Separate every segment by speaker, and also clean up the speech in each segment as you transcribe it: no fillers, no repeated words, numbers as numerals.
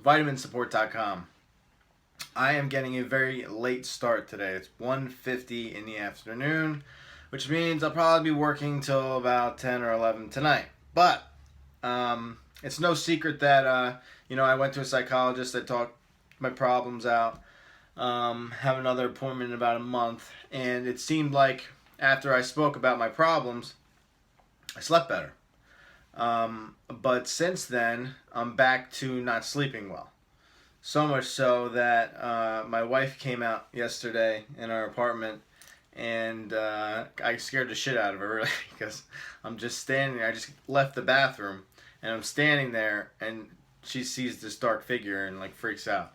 Speaker 1: VitaminSupport.com. I am getting a very late start today. It's 1:50 in the afternoon, which means I'll probably be working till about 10 or 11 tonight. But it's no secret that I went to a psychologist. I talked my problems out. Have another appointment in about a month, and it seemed like after I spoke about my problems, I slept better. But since then, I'm back to not sleeping well. So much so that my wife came out yesterday in our apartment, and I scared the shit out of her, really, because I'm just standing there. I just left the bathroom, and I'm standing there, and she sees this dark figure and like freaks out.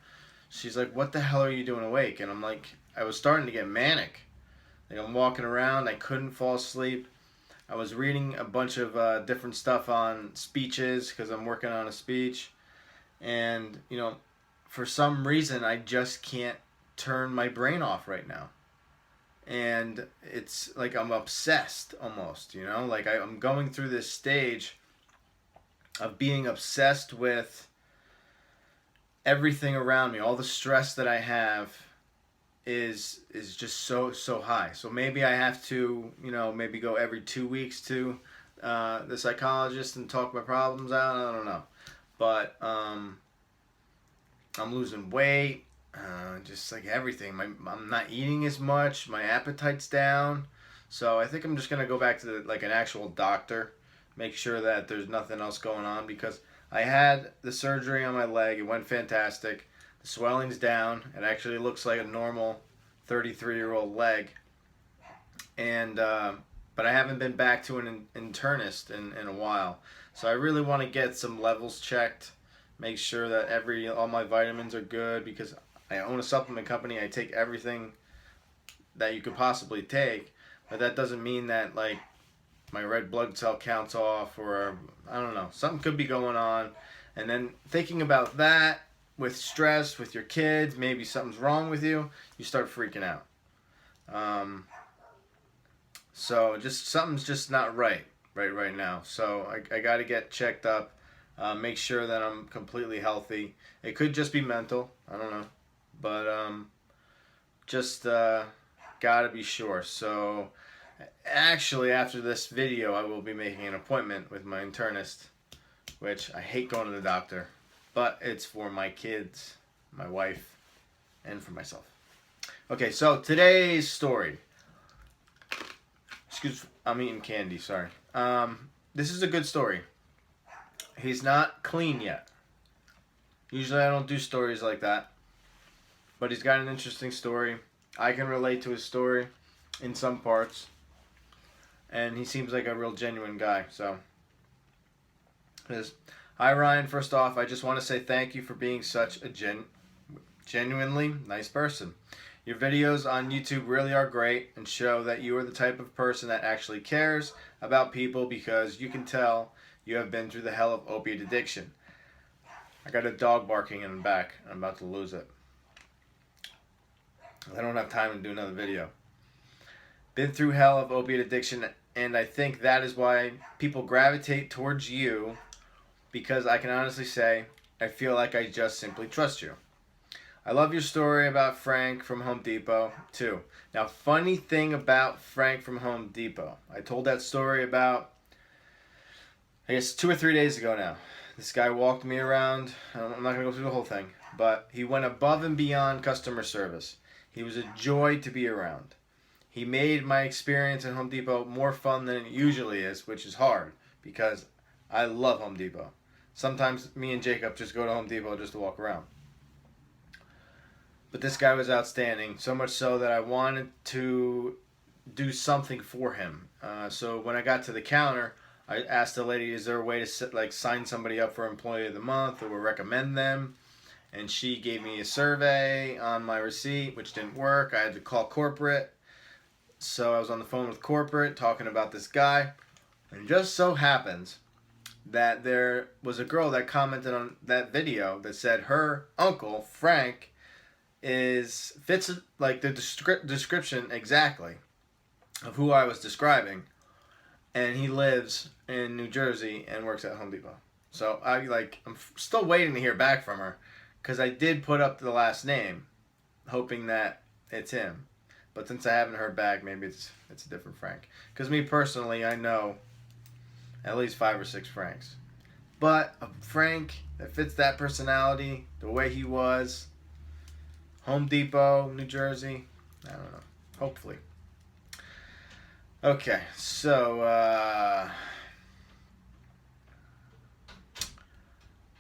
Speaker 1: She's like, "What the hell are you doing awake?" And I'm like, I was starting to get manic. Like, I'm walking around, I couldn't fall asleep. I was reading a bunch of different stuff on speeches because I'm working on a speech, and for some reason I just can't turn my brain off right now. And it's like I'm obsessed almost, like I'm going through this stage of being obsessed with everything around me. All the stress that I have is just so high. So maybe I have to, maybe go every 2 weeks to the psychologist and talk my problems out. I don't know. But I'm losing weight, just like everything. I'm not eating as much. My appetite's down. So I think I'm just gonna go back to like an actual doctor, make sure that there's nothing else going on, because I had the surgery on my leg. It went fantastic. The swelling's down. It actually looks like a normal 33-year-old leg. And but I haven't been back to an internist in a while. So I really want to get some levels checked. Make sure that all my vitamins are good, because I own a supplement company. I take everything that you could possibly take, but that doesn't mean that like my red blood cell count's off, or I don't know, something could be going on. And then thinking about that with stress, with your kids, maybe something's wrong with you, you start freaking out. So just something's just not right now. So I got to get checked up. Make sure that I'm completely healthy. It could just be mental. I don't know. But just gotta be sure. So actually, after this video, I will be making an appointment with my internist, which I hate going to the doctor. But it's for my kids, my wife, and for myself. Okay, so today's story. I'm eating candy, sorry. This is a good story. He's not clean yet. Usually I don't do stories like that. But he's got an interesting story. I can relate to his story in some parts. And he seems like a real genuine guy. So, hi Ryan, first off, I just want to say thank you for being such a genuinely nice person. Your videos on YouTube really are great and show that you are the type of person that actually cares about people, because you can tell you have been through the hell of opiate addiction. I got a dog barking in the back. I'm about to lose it. I don't have time to do another video. Been through hell of opiate addiction, and I think that is why people gravitate towards you, because I can honestly say I feel like I just simply trust you. I love your story about Frank from Home Depot, too. Now, funny thing about Frank from Home Depot. I told that story about, I guess, 2 or 3 days ago now. This guy walked me around. I'm not going to go through the whole thing, but he went above and beyond customer service. He was a joy to be around. He made my experience at Home Depot more fun than it usually is, which is hard, because I love Home Depot. Sometimes me and Jacob just go to Home Depot just to walk around. But this guy was outstanding, so much so that I wanted to do something for him. So when I got to the counter, I asked the lady, is there a way to sign somebody up for Employee of the Month or recommend them? And she gave me a survey on my receipt, which didn't work. I had to call corporate. So I was on the phone with corporate talking about this guy. And just so happens that there was a girl that commented on that video that said her uncle, Frank, fits like the description exactly of who I was describing, and he lives in New Jersey and works at Home Depot. So I'm still waiting to hear back from her. because I did put up the last name, hoping that it's him. But since I haven't heard back, maybe it's a different Frank. Because me personally, I know at least 5 or 6 Franks. But a Frank that fits that personality, the way he was, Home Depot, New Jersey, I don't know. Hopefully. Okay, so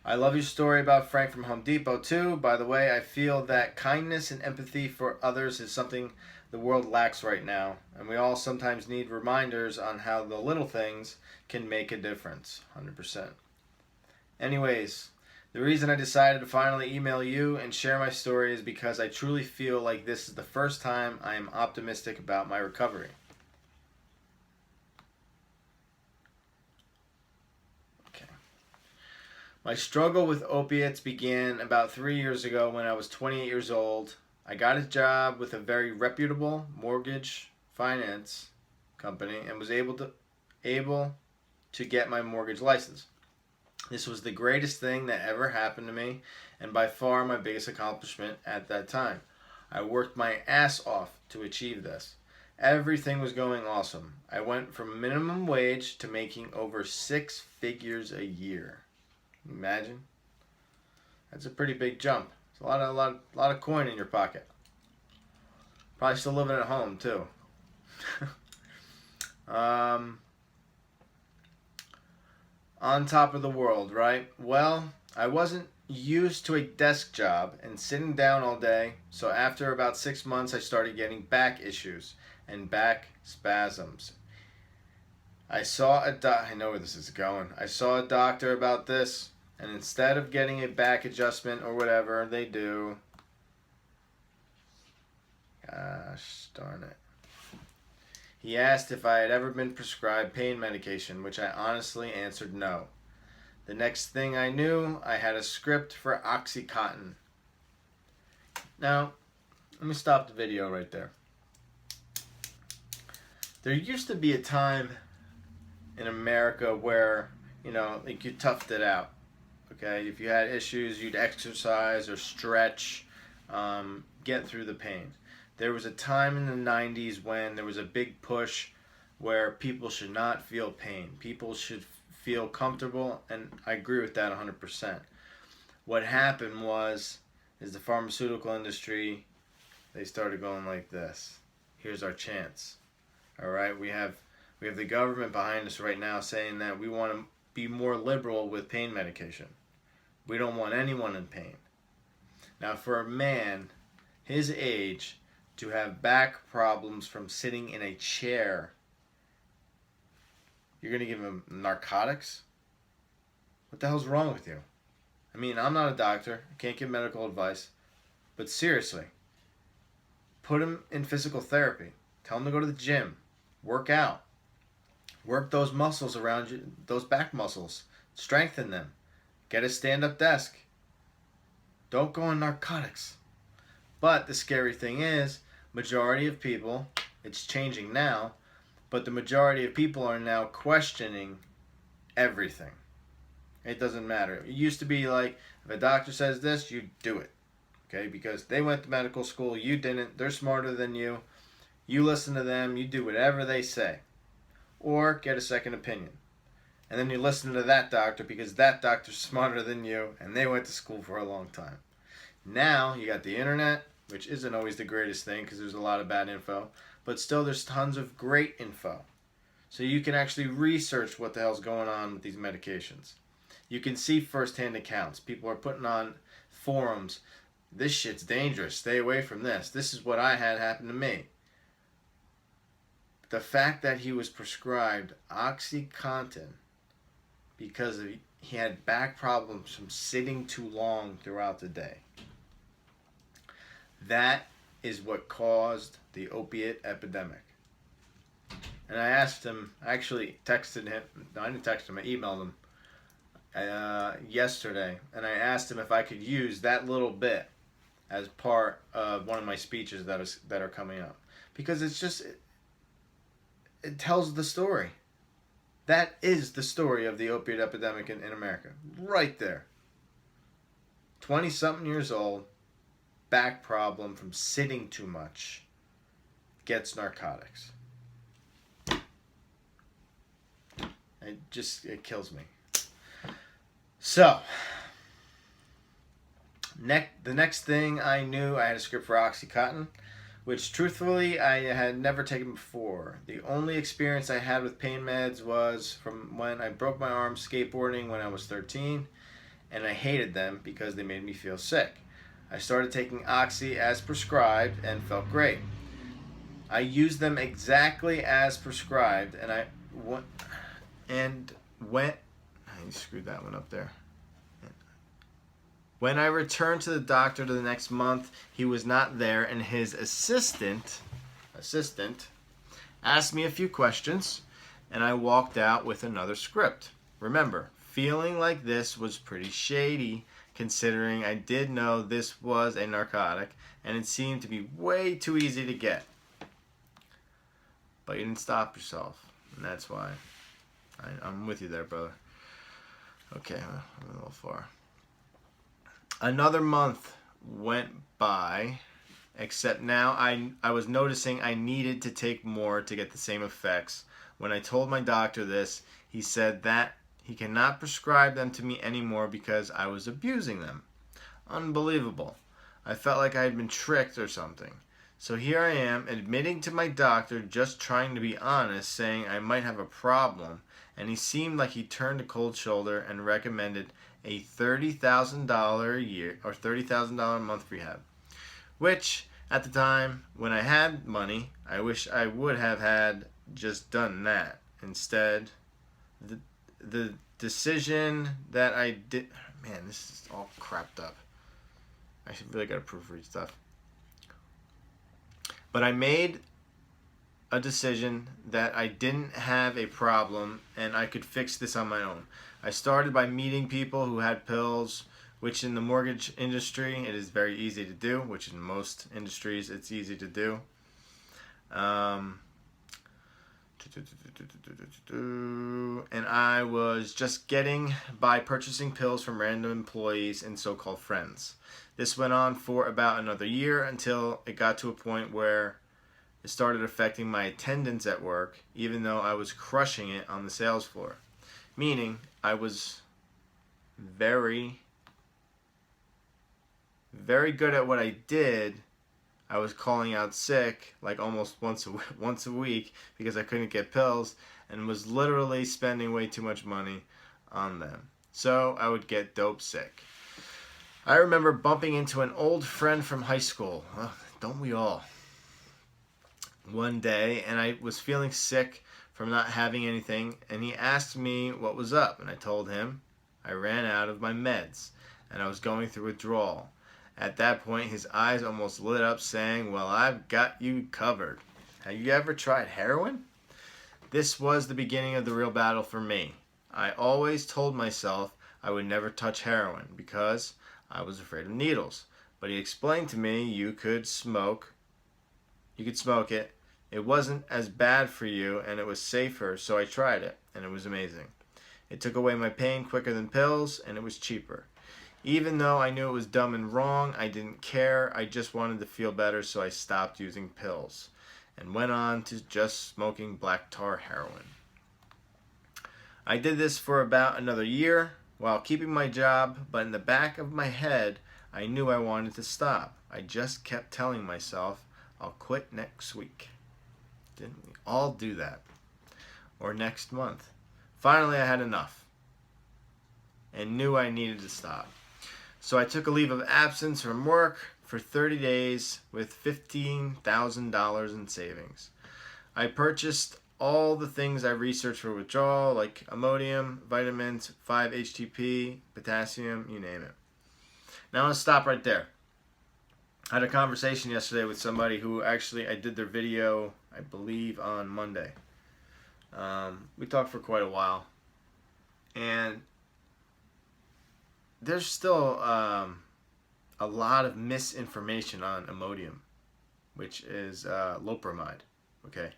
Speaker 1: I love your story about Frank from Home Depot too. By the way, I feel that kindness and empathy for others is something the world lacks right now, and we all sometimes need reminders on how the little things can make a difference. 100%. Anyways, the reason I decided to finally email you and share my story is because I truly feel like this is the first time I am optimistic about my recovery. My struggle with opiates began about 3 years ago when I was 28 years old. I got a job with a very reputable mortgage finance company and was able to get my mortgage license. This was the greatest thing that ever happened to me and by far my biggest accomplishment at that time. I worked my ass off to achieve this. Everything was going awesome. I went from minimum wage to making over 6 figures a year. Imagine. That's a pretty big jump. It's a lot of coin in your pocket. Probably still living at home too. On top of the world, right? Well, I wasn't used to a desk job and sitting down all day, so after about 6 months I started getting back issues and back spasms. I know where this is going. I saw a doctor about this. And instead of getting a back adjustment or whatever they do, gosh darn it, he asked if I had ever been prescribed pain medication, which I honestly answered no. The next thing I knew, I had a script for Oxycontin. Now, let me stop the video right there. There used to be a time in America where, you you toughed it out. Okay, if you had issues, you'd exercise or stretch, get through the pain. There was a time in the 90s when there was a big push where people should not feel pain. People should feel comfortable, and I agree with that 100%. What happened is the pharmaceutical industry, they started going like this. Here's our chance. All right, we have the government behind us right now saying that we want to be more liberal with pain medication. We don't want anyone in pain. Now, for a man his age to have back problems from sitting in a chair, you're going to give him narcotics? What the hell's wrong with you? I mean, I'm not a doctor. I can't give medical advice. But seriously, put him in physical therapy. Tell him to go to the gym. Work out. Work those muscles around you, those back muscles. Strengthen them. Get a stand-up desk. Don't go on narcotics. But the scary thing is, majority of people, it's changing now, but the majority of people are now questioning everything. It doesn't matter. It used to be like, if a doctor says this, you do it. Okay? Because they went to medical school, you didn't. They're smarter than you. You listen to them, you do whatever they say. Or get a second opinion. And then you listen to that doctor because that doctor's smarter than you and they went to school for a long time. Now you got the internet, which isn't always the greatest thing because there's a lot of bad info, but still there's tons of great info. So you can actually research what the hell's going on with these medications. You can see firsthand accounts. People are putting on forums, this shit's dangerous, stay away from this. This is what I had happen to me. The fact that he was prescribed Oxycontin because he had back problems from sitting too long throughout the day. That is what caused the opiate epidemic. And I asked him, I actually texted him, no, I didn't text him, I emailed him yesterday, and I asked him if I could use that little bit as part of one of my speeches that are coming up. Because it's just, it tells the story. That is the story of the opiate epidemic in America. Right there. 20-something years old, back problem from sitting too much, gets narcotics. It kills me. So, the next thing I knew, I had a script for Oxycontin, which truthfully I had never taken before. The only experience I had with pain meds was from when I broke my arm skateboarding when I was 13, and I hated them because they made me feel sick. I started taking Oxy as prescribed and felt great. I used them exactly as prescribed, and I screwed that one up there. When I returned to the doctor the next month, he was not there, and his assistant asked me a few questions, and I walked out with another script. Remember, feeling like this was pretty shady, considering I did know this was a narcotic, and it seemed to be way too easy to get. But you didn't stop yourself, and that's why. I'm with you there, brother. Okay, I'm a little far. Another month went by, except now I was noticing I needed to take more to get the same effects. When I told my doctor this, he said that he cannot prescribe them to me anymore because I was abusing them. Unbelievable. I felt like I had been tricked or something. So here I am, admitting to my doctor, just trying to be honest, saying I might have a problem, and he seemed like he turned a cold shoulder and recommended a $30,000 a year or $30,000 a month rehab, which at the time when I had money, I wish I would have had just done that. Instead, the decision that I did, man, this is all crapped up. I really got to proofread stuff. But I made a decision that I didn't have a problem and I could fix this on my own. I started by meeting people who had pills, which in the mortgage industry it is very easy to do, which in most industries it's easy to do. And I was just getting by purchasing pills from random employees and so-called friends. This went on for about another year until it got to a point where it started affecting my attendance at work, even though I was crushing it on the sales floor. Meaning, I was very, very good at what I did. I was calling out sick like almost once a week because I couldn't get pills and was literally spending way too much money on them. So I would get dope sick. I remember bumping into an old friend from high school. Oh, don't we all? One day, and I was feeling sick from not having anything, and he asked me what was up, and I told him I ran out of my meds, and I was going through withdrawal. At that point, his eyes almost lit up, saying, "Well, I've got you covered. Have you ever tried heroin?" This was the beginning of the real battle for me. I always told myself I would never touch heroin because I was afraid of needles. But he explained to me you could smoke it. It wasn't as bad for you and it was safer, so I tried it and it was amazing. It took away my pain quicker than pills and it was cheaper. Even though I knew it was dumb and wrong, I didn't care. I just wanted to feel better, so I stopped using pills and went on to just smoking black tar heroin. I did this for about another year while keeping my job, but in the back of my head, I knew I wanted to stop. I just kept telling myself, I'll quit next week. Didn't we all do that? Or next month. Finally, I had enough and knew I needed to stop. So I took a leave of absence from work for 30 days with $15,000 in savings. I purchased all the things I researched for withdrawal, like Imodium, vitamins, 5-HTP, potassium, you name it. Now I'm going to stop right there. I had a conversation yesterday with somebody who actually, I did their video, I believe, on Monday. We talked for quite a while. And there's still a lot of misinformation on Imodium, which is loperamide. Okay,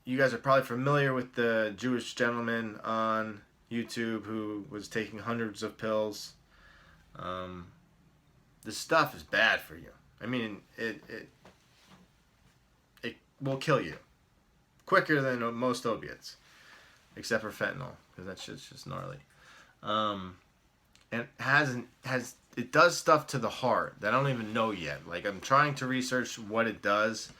Speaker 1: you guys are probably familiar with the Jewish gentleman on YouTube who was taking hundreds of pills This stuff is bad for you. I mean, it will kill you quicker than most opiates, except for fentanyl, because that shit's just gnarly. And it does stuff to the heart that I don't even know yet. Like, I'm trying to research what it does,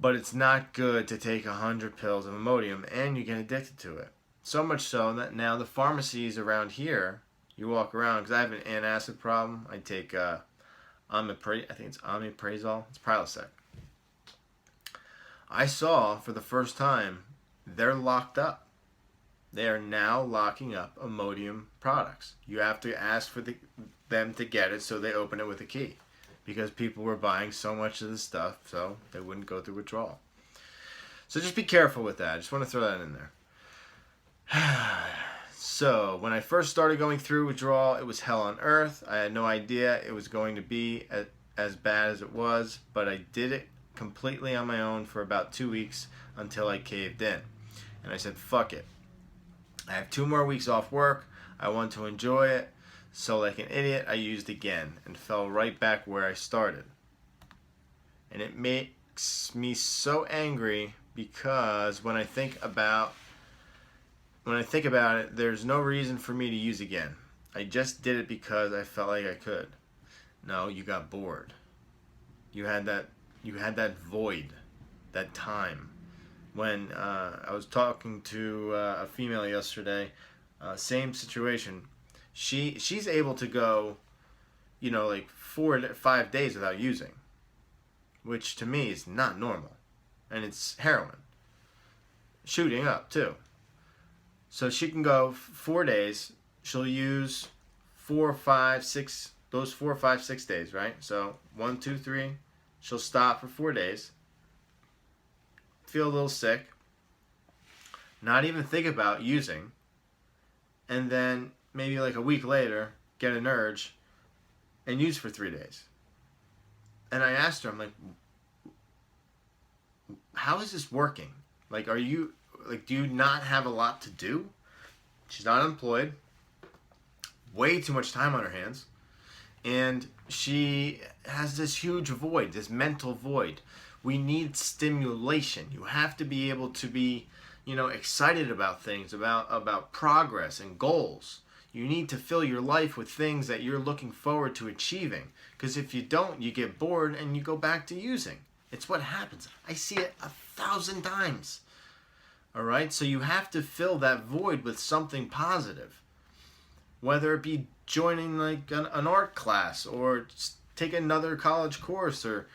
Speaker 1: but it's not good to take 100 pills of Imodium and you get addicted to it. So much so that now the pharmacies around here, you walk around, because I have an antacid problem. I take I think it's omeprazole. It's Prilosec. I saw for the first time they're locked up. They are now locking up Imodium products. You have to ask for them to get it, so they open it with a key, because people were buying so much of this stuff, so they wouldn't go through withdrawal. So just be careful with that. I just want to throw that in there. So when I first started going through withdrawal, it was hell on earth. I had no idea it was going to be as bad as it was, but I did it completely on my own for about 2 weeks until I caved in. And I said, fuck it. I have 2 more weeks off work. I want to enjoy it. So like an idiot, I used again and fell right back where I started. And it makes me so angry because when I think about it, there's no reason for me to use again. I just did it because I felt like I could. No, you got bored. You had that void, that time. When I was talking to a female yesterday, same situation. She's able to go, like 4 to 5 days without using, which to me is not normal, and it's heroin. Shooting up too. So she can go 4 days. She'll use 4, 5, 6. Those 4, 5, 6 days, right? So 1, 2, 3. She'll stop for 4 days. Feel a little sick. Not even think about using. And then maybe like a week later, get an urge and use for 3 days. And I asked her, I'm like, how is this working? Like, do you not have a lot to do? She's not employed. Way too much time on her hands. And she has this huge void, this mental void. We need stimulation. You have to be able to be, excited about things, about progress and goals. You need to fill your life with things that you're looking forward to achieving. Because if you don't, you get bored and you go back to using. It's what happens. I see it 1,000 times. All right? So you have to fill that void with something positive. Whether it be joining like an art class or take another college course or,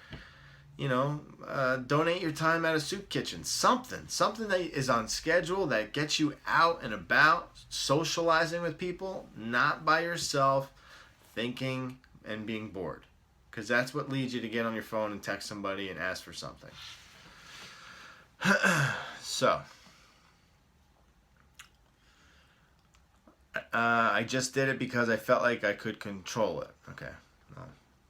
Speaker 1: donate your time at a soup kitchen. Something that is on schedule that gets you out and about, socializing with people, not by yourself, thinking and being bored. Because that's what leads you to get on your phone and text somebody and ask for something. So, I just did it because I felt like I could control it. Okay, well,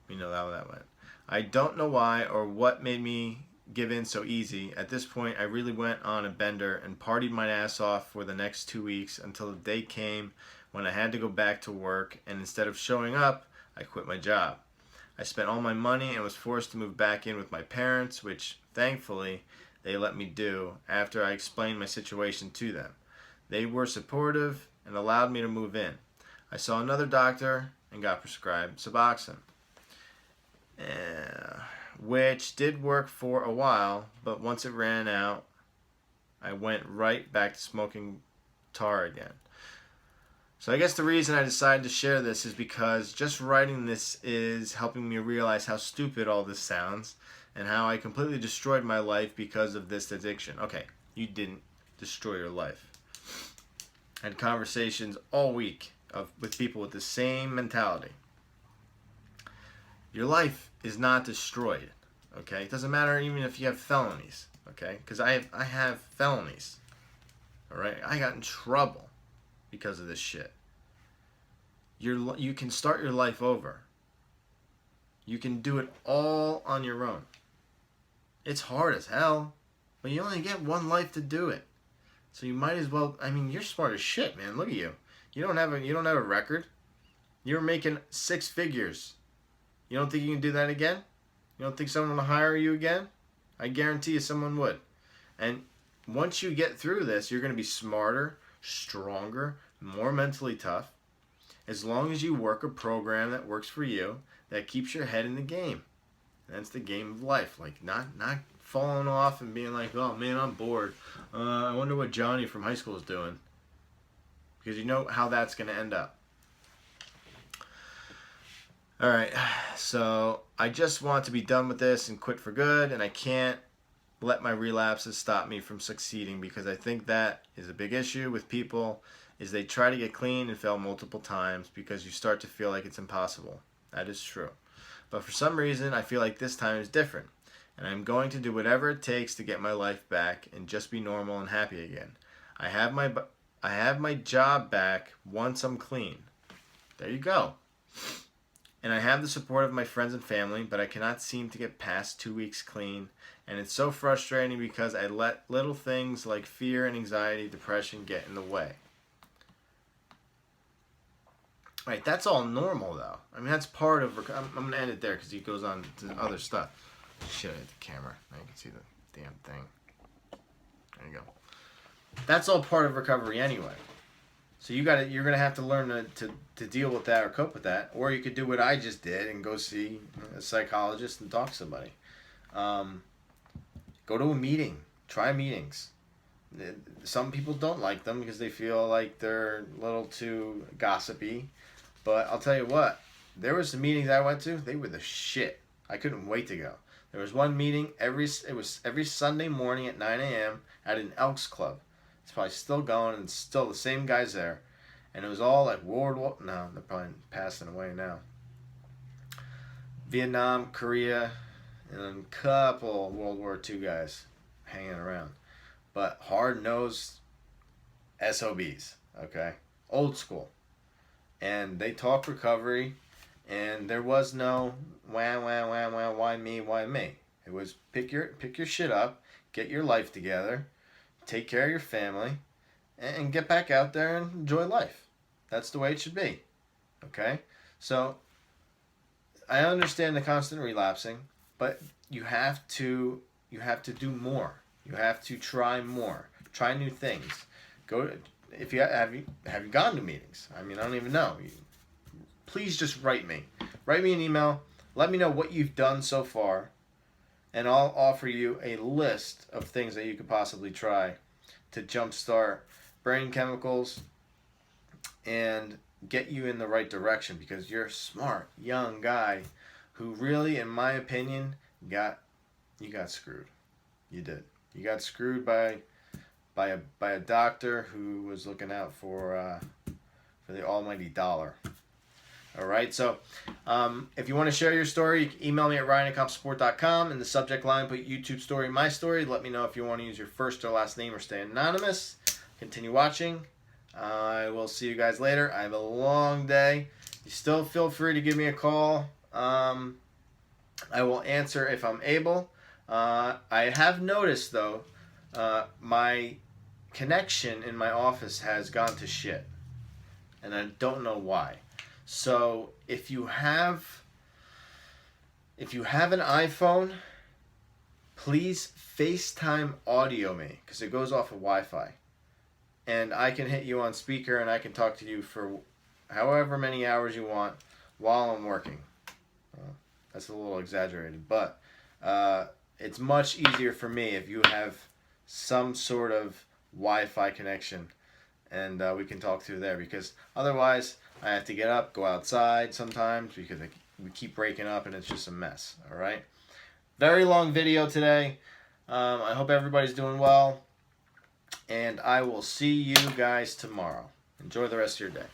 Speaker 1: we know how that went. I don't know why or what made me give in so easy. At this point, I really went on a bender and partied my ass off for the next 2 weeks until the day came when I had to go back to work, and instead of showing up, I quit my job. I spent all my money and was forced to move back in with my parents, which, thankfully, they let me do after I explained my situation to them. They were supportive and allowed me to move in. I saw another doctor and got prescribed Suboxone, which did work for a while, but once it ran out, I went right back to smoking tar again. So I guess the reason I decided to share this is because just writing this is helping me realize how stupid all this sounds and how I completely destroyed my life because of this addiction. Okay, you didn't destroy your life. I had conversations all week with people with the same mentality. Your life is not destroyed, okay? It doesn't matter even if you have felonies, okay? Because I have felonies, all right? I got in trouble because of this shit. You can start your life over. You can do it all on your own. It's hard as hell, but you only get one life to do it. So you might as well. I mean, you're smart as shit, man. Look at you. You don't have a record. You're making 6 figures. You don't think you can do that again? You don't think someone will hire you again? I guarantee you someone would. And once you get through this, you're going to be smarter, stronger, more mentally tough. As long as you work a program that works for you, that keeps your head in the game. That's the game of life. Like not falling off and being like, oh man, I'm bored. I wonder what Johnny from high school is doing. Because you know how that's going to end up. Alright, so I just want to be done with this and quit for good, and I can't let my relapses stop me from succeeding, because I think that is a big issue with people, is they try to get clean and fail multiple times because you start to feel like it's impossible. That is true. But for some reason, I feel like this time is different, and I'm going to do whatever it takes to get my life back and just be normal and happy again. I have my job back once I'm clean. There you go. And I have the support of my friends and family, but I cannot seem to get past 2 weeks clean. And it's so frustrating because I let little things like fear and anxiety, depression get in the way. Right, that's all normal though. I mean, that's part of... I'm going to end it there because he goes on to other stuff. Shit, I hit the camera. Now you can see the damn thing. There you go. That's all part of recovery anyway. So you're gonna have to learn to deal with that or cope with that, or you could do what I just did and go see a psychologist and talk to somebody. Go to a meeting. Try meetings. Some people don't like them because they feel like they're a little too gossipy, but I'll tell you what. There were some meetings I went to. They were the shit. I couldn't wait to go. There was one meeting it was every Sunday morning at 9 a.m. at an Elks Club. It's probably still going, and still the same guys there. And it was all like World War... No, they're probably passing away now. Vietnam, Korea, and a couple World War II guys hanging around. But hard-nosed SOBs, okay? Old school. And they talk recovery, and there was no why me, why me. It was pick your shit up, get your life together, take care of your family, and get back out there and enjoy life. That's the way it should be. Okay? So, I understand the constant relapsing, but you have to do more. You have to try more. Try new things. Have you gone to meetings? I mean, I don't even know. Please just write me. Write me an email. Let me know what you've done so far, and I'll offer you a list of things that you could possibly try to jumpstart brain chemicals and get you in the right direction, because you're a smart young guy who really, in my opinion, you got screwed. You did. You got screwed by a doctor who was looking out for the almighty dollar. All right, so if you want to share your story, you can email me at ryan@compsupport.com. In the subject line, put YouTube story, my story. Let me know if you want to use your first or last name or stay anonymous. Continue watching. I will see you guys later. I have a long day. You still feel free to give me a call. I will answer if I'm able. I have noticed, though, my connection in my office has gone to shit. And I don't know why. So if you have an iPhone, please FaceTime audio me, because it goes off of Wi-Fi. And I can hit you on speaker and I can talk to you for however many hours you want while I'm working. That's a little exaggerated, but it's much easier for me if you have some sort of Wi-Fi connection, and we can talk through there, because otherwise I have to get up, go outside sometimes, because we keep breaking up and it's just a mess. All right, very long video today. I hope everybody's doing well, and I will see you guys tomorrow. Enjoy the rest of your day.